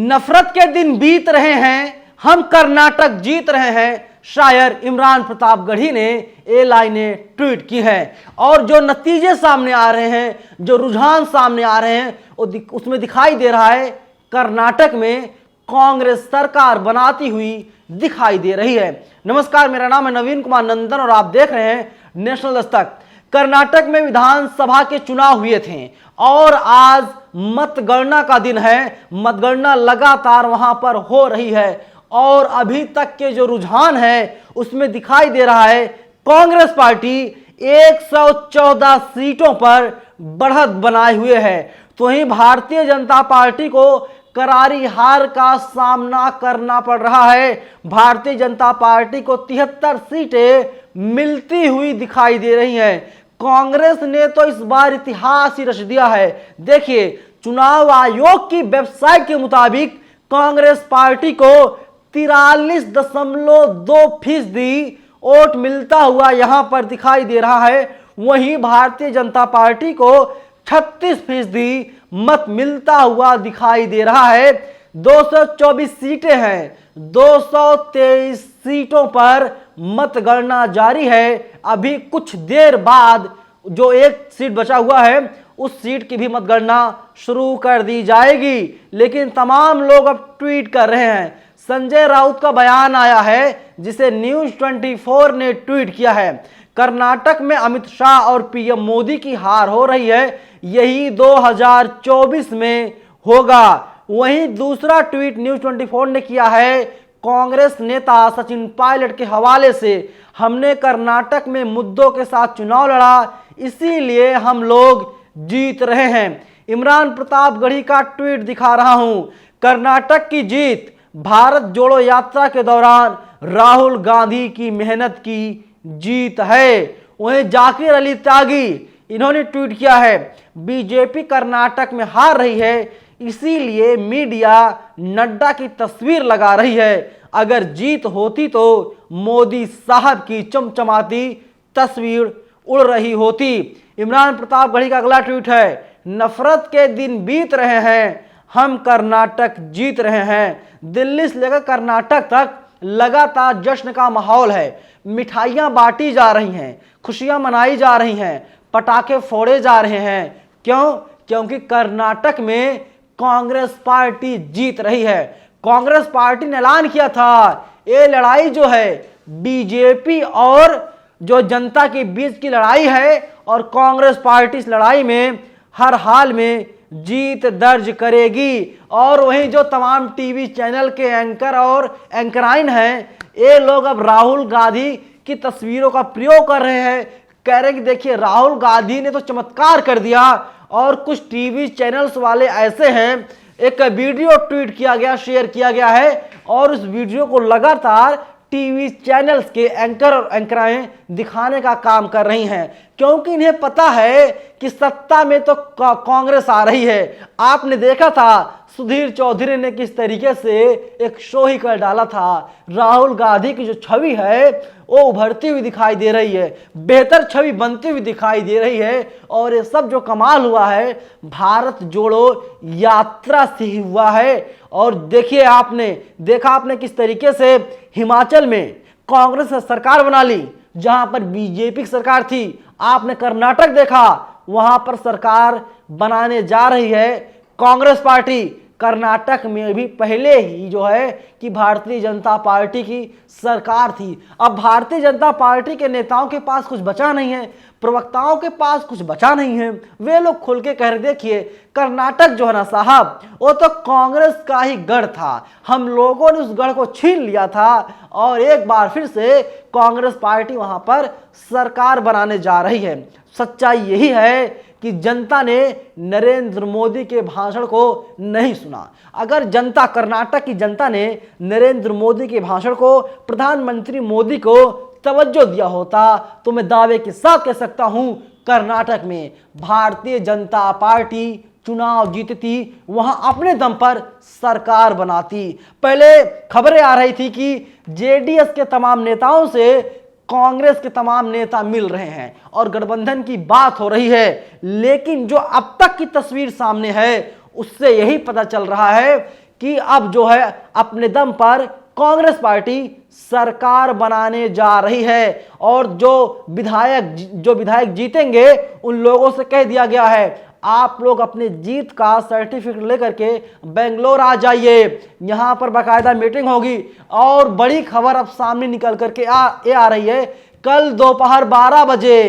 नफरत के दिन बीत रहे हैं, हम कर्नाटक जीत रहे हैं, शायर इमरान प्रताप गढ़ी ने ये लाइनें ट्वीट की है। और जो नतीजे सामने आ रहे हैं, जो रुझान सामने आ रहे हैं, उसमें दिखाई दे रहा है कर्नाटक में कांग्रेस सरकार बनाती हुई दिखाई दे रही है। नमस्कार, मेरा नाम है नवीन कुमार नंदन और आप देख रहे हैं नेशनल दस्तक। कर्नाटक में विधानसभा के चुनाव हुए थे और आज मतगणना का दिन है। मतगणना लगातार वहां पर हो रही है और अभी तक के जो रुझान है उसमें दिखाई दे रहा है कांग्रेस पार्टी 114 सीटों पर बढ़त बनाए हुए है। तो वहीं भारतीय जनता पार्टी को करारी हार का सामना करना पड़ रहा है। भारतीय जनता पार्टी को 73 सीटें मिलती हुई दिखाई दे रही हैं। कांग्रेस ने तो इस बार इतिहास ही रच दिया है। देखिए, चुनाव आयोग की वेबसाइट के मुताबिक कांग्रेस पार्टी को 43.2% वोट मिलता हुआ यहां पर दिखाई दे रहा है। वहीं भारतीय जनता पार्टी को 36% मत मिलता हुआ दिखाई दे रहा है। 224 सीटें हैं, 223 सीटों पर मतगणना जारी है। अभी कुछ देर बाद जो एक सीट बचा हुआ है उस सीट की भी मतगणना शुरू कर दी जाएगी। लेकिन तमाम लोग अब ट्वीट कर रहे हैं। संजय राउत का बयान आया है जिसे न्यूज 24 ने ट्वीट किया है। कर्नाटक में अमित शाह और पीएम मोदी की हार हो रही है, यही 2024 में होगा। वहीं दूसरा ट्वीट न्यूज 24 ने किया है कांग्रेस नेता सचिन पायलट के हवाले से, हमने कर्नाटक में मुद्दों के साथ चुनाव लड़ा, इसीलिए हम लोग जीत रहे हैं। इमरान प्रताप गढ़ी का ट्वीट दिखा रहा हूं। कर्नाटक की जीत भारत जोड़ो यात्रा के दौरान राहुल गांधी की मेहनत की जीत है। वहीं जाकिर अली त्यागी, इन्होंने ट्वीट किया है, बीजेपी कर्नाटक में हार रही है, इसीलिए मीडिया नड्डा की तस्वीर लगा रही है। अगर जीत होती तो मोदी साहब की चमचमाती तस्वीर उड़ रही होती। इमरान प्रताप गढ़ी का अगला ट्वीट है, नफरत के दिन बीत रहे हैं, हम कर्नाटक जीत रहे हैं। दिल्ली से लेकर कर्नाटक तक लगातार जश्न का माहौल है। मिठाइयां बांटी जा रही हैं, खुशियां मनाई जा रही हैं, पटाखे फोड़े जा रहे हैं। क्यों? क्योंकि कर्नाटक में कांग्रेस पार्टी जीत रही है। कांग्रेस पार्टी ने ऐलान किया था ये लड़ाई जो है बीजेपी और जो जनता के बीच की लड़ाई है और कांग्रेस पार्टी इस लड़ाई में हर हाल में जीत दर्ज करेगी। और वहीं जो तमाम टीवी चैनल के एंकर और एंकराइन हैं, ये लोग अब राहुल गांधी की तस्वीरों का प्रयोग कर रहे हैं। कह रहे हैं कि देखिए राहुल गांधी ने तो चमत्कार कर दिया। और कुछ टीवी चैनल्स वाले ऐसे हैं, एक वीडियो ट्वीट किया गया, शेयर किया गया है और उस वीडियो को लगातार टीवी चैनल्स के एंकर और एंकराएं दिखाने का काम कर रही हैं, क्योंकि इन्हें पता है कि सत्ता में तो कांग्रेस आ रही है। आपने देखा था सुधीर चौधरी ने किस तरीके से एक शो ही कर डाला था। राहुल गांधी की जो छवि है वो उभरती हुई दिखाई दे रही है, बेहतर छवि बनती हुई दिखाई दे रही है। और ये सब जो कमाल हुआ है भारत जोड़ो यात्रा से ही हुआ है। और देखिए, आपने किस तरीके से हिमाचल में कांग्रेस ने सरकार बना ली जहां पर बीजेपी की सरकार थी। आपने कर्नाटक देखा, वहां पर सरकार बनाने जा रही है कांग्रेस पार्टी। कर्नाटक में भी पहले ही जो है कि भारतीय जनता पार्टी की सरकार थी। अब भारतीय जनता पार्टी के नेताओं के पास कुछ बचा नहीं है, प्रवक्ताओं के पास कुछ बचा नहीं है। वे लोग खुल के कह रहे, देखिए कर्नाटक जो है ना साहब, वो तो कांग्रेस का ही गढ़ था, हम लोगों ने उस गढ़ को छीन लिया था और एक बार फिर से कांग्रेस पार्टी वहां पर सरकार बनाने जा रही है। सच्चाई यही है कि जनता ने नरेंद्र मोदी के भाषण को नहीं सुना। अगर जनता, कर्नाटक की जनता ने नरेंद्र मोदी के भाषण को, प्रधानमंत्री मोदी को तवज्जो दिया होता तो मैं दावे के साथ कह सकता हूं कर्नाटक में भारतीय जनता पार्टी चुनाव जीतती, वहां अपने दम पर सरकार बनाती। पहले खबरें आ रही थी कि जेडीएस के तमाम नेताओं से कांग्रेस के तमाम नेता मिल रहे हैं और गठबंधन की बात हो रही है। लेकिन जो अब तक की तस्वीर सामने है उससे यही पता चल रहा है कि अब जो है अपने दम पर कांग्रेस पार्टी सरकार बनाने जा रही है और जो विधायक जीतेंगे उन लोगों से कह दिया गया है आप लोग अपने जीत का सर्टिफिकेट लेकर के बेंगलोर आ जाइए, यहां पर बाकायदा मीटिंग होगी। और बड़ी खबर अब सामने निकल करके आ रही है, कल दोपहर 12 बजे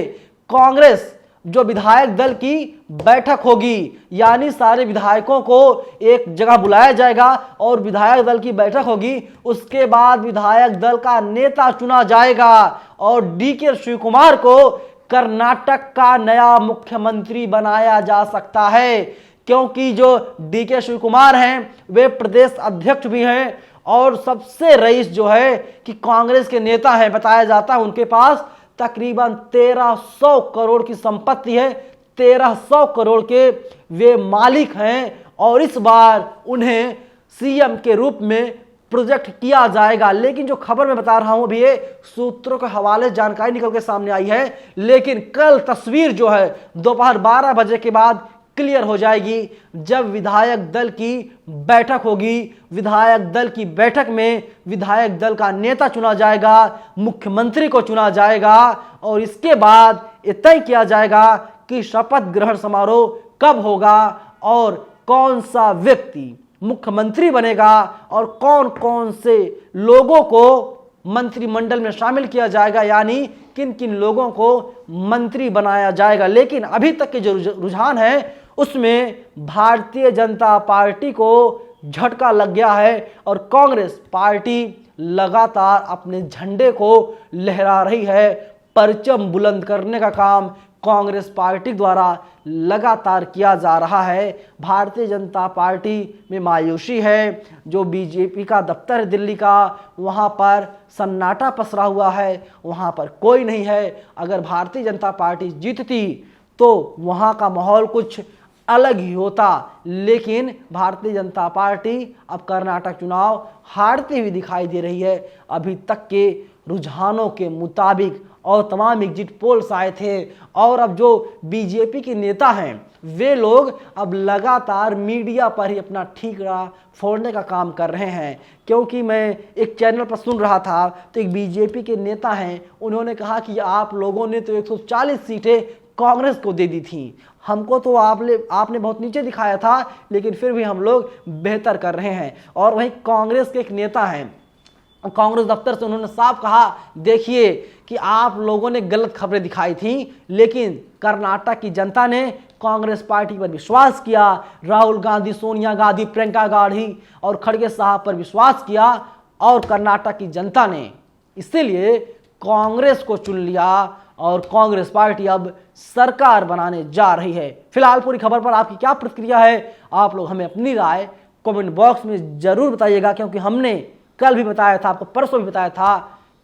कांग्रेस जो विधायक दल की बैठक होगी, यानी सारे विधायकों को एक जगह बुलाया जाएगा और विधायक दल की बैठक होगी। उसके बाद विधायक दल का नेता चुना जाएगा और डीके शिव कुमार को कर्नाटक का नया मुख्यमंत्री बनाया जा सकता है, क्योंकि जो डीके शिव कुमार हैं वे प्रदेश अध्यक्ष भी हैं और सबसे रईस जो है कि कांग्रेस के नेता हैं। बताया जाता है उनके पास तकरीबन 1300 करोड़ की संपत्ति है, 1300 करोड़ के वे मालिक हैं और इस बार उन्हें सीएम के रूप में प्रोजेक्ट किया जाएगा। लेकिन जो खबर मैं बता रहा हूं अभी ये सूत्रों के हवाले जानकारी निकल के सामने आई है, लेकिन कल तस्वीर जो है दोपहर 12 बजे के बाद क्लियर हो जाएगी जब विधायक दल की बैठक होगी। विधायक दल की बैठक में विधायक दल का नेता चुना जाएगा, मुख्यमंत्री को चुना जाएगा और इसके बाद ये तय किया जाएगा कि शपथ ग्रहण समारोह कब होगा और कौन सा व्यक्ति मुख्यमंत्री बनेगा और कौन कौन से लोगों को मंत्रिमंडल में शामिल किया जाएगा, यानी किन किन लोगों को मंत्री बनाया जाएगा। लेकिन अभी तक के जो रुझान है उसमें भारतीय जनता पार्टी को झटका लग गया है और कांग्रेस पार्टी लगातार अपने झंडे को लहरा रही है। परचम बुलंद करने का काम कांग्रेस पार्टी द्वारा लगातार किया जा रहा है। भारतीय जनता पार्टी में मायूसी है, जो बीजेपी का दफ्तर है दिल्ली का वहां पर सन्नाटा पसरा हुआ है, वहां पर कोई नहीं है। अगर भारतीय जनता पार्टी जीतती तो वहां का माहौल कुछ अलग ही होता, लेकिन भारतीय जनता पार्टी अब कर्नाटक चुनाव हारती हुई दिखाई दे रही है। अभी तक के रुझानों के मुताबिक और तमाम एग्जिट पोल्स आए थे और अब जो बीजेपी के नेता हैं वे लोग अब लगातार मीडिया पर ही अपना ठीकरा फोड़ने का काम कर रहे हैं। क्योंकि मैं एक चैनल पर सुन रहा था तो एक बीजेपी के नेता हैं, उन्होंने कहा कि आप लोगों ने तो 140 सीटें कांग्रेस को दे दी थी, हमको तो आपने बहुत नीचे दिखाया था, लेकिन फिर भी हम लोग बेहतर कर रहे हैं। और वहीं कांग्रेस के एक नेता हैं, कांग्रेस दफ्तर से उन्होंने साफ कहा देखिए कि आप लोगों ने गलत खबरें दिखाई थी, लेकिन कर्नाटक की जनता ने कांग्रेस पार्टी पर विश्वास किया, राहुल गांधी, सोनिया गांधी, प्रियंका गांधी और खड़गे साहब पर विश्वास किया और कर्नाटक की जनता ने इसीलिए कांग्रेस को चुन लिया और कांग्रेस पार्टी अब सरकार बनाने जा रही है। फिलहाल पूरी खबर पर आपकी क्या प्रतिक्रिया है, आप लोग हमें अपनी राय कमेंट बॉक्स में जरूर बताइएगा, क्योंकि हमने कल भी बताया था, आपको परसों भी बताया था,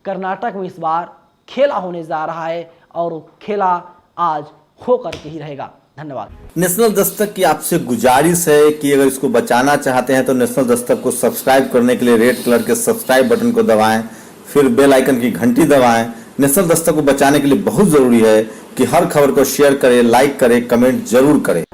कर्नाटक में इस बार खेला होने जा रहा है और वो खेला आज होकर के ही रहेगा। धन्यवाद। नेशनल दस्तक की आपसे गुजारिश है कि अगर इसको बचाना चाहते हैं तो नेशनल दस्तक को सब्सक्राइब करने के लिए रेड कलर के सब्सक्राइब बटन को दबाएं, फिर बेल आइकन की घंटी दबाएं। नेशनल दस्तक को बचाने के लिए बहुत जरूरी है कि हर खबर को शेयर करें, लाइक करें, कमेंट जरूर करें।